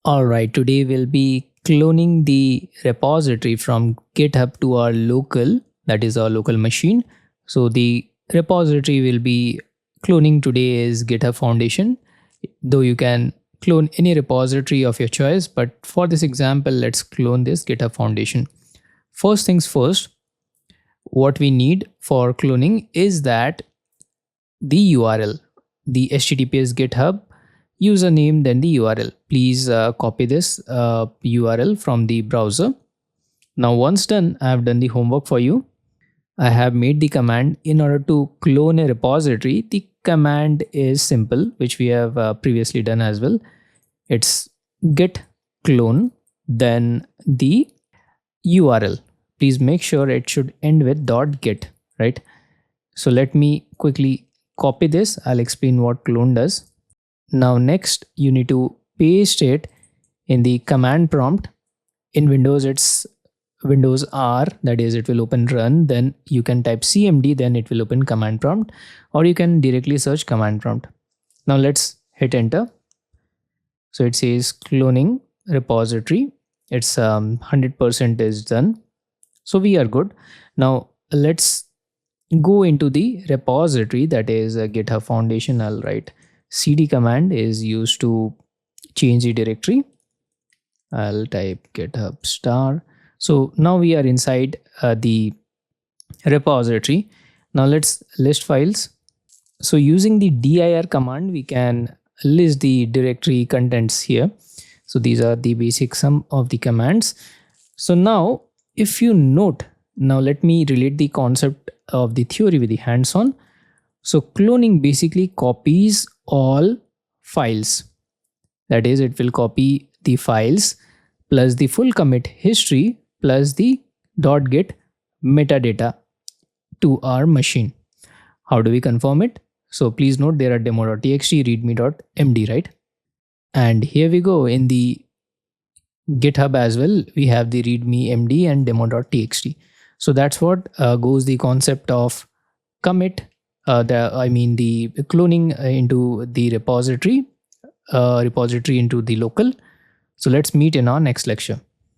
Alright, today we'll be cloning the repository from GitHub to our local, that is our local machine. So the repository we'll be cloning today is GitHub Foundation, though you can clone any repository of your choice, but for this example, let's clone this GitHub Foundation. First things first, what we need for cloning is that the URL, the HTTPS GitHub username, then the URL. Please copy this URL from the browser. Now once done, I have done the homework for you. I have made the command in order to clone a repository. The command is simple, which we have previously done as well. It's git clone, then the URL. Please make sure it should end with .git, right? So let me quickly copy this. I'll explain what clone does. Now next you need to paste it in the command prompt. In Windows it's Windows R, that is it will open run, then you can type cmd, then it will open command prompt, or you can directly search command prompt. Now let's hit enter. So it says cloning repository. It's 100% is done. So we are good. Now let's go into the repository, that is GitHub Foundation. I'll write cd command is used to change the directory. I'll type github star. So now we are inside the repository. Now let's list files. So using the dir command, we can list the directory contents here. So these are the basic sum of the commands. So now if you note, now let me relate the concept of the theory with the hands-on. So cloning basically copies all files. That is, it will copy the files plus the full commit history plus the .git metadata to our machine. How do we confirm it? So please note there are demo.txt, readme.md, right? And here we go, in the GitHub as well, we have the readme md and demo.txt. So that's what goes the concept of commit, the cloning into the repository into the local. So let's meet in our next lecture.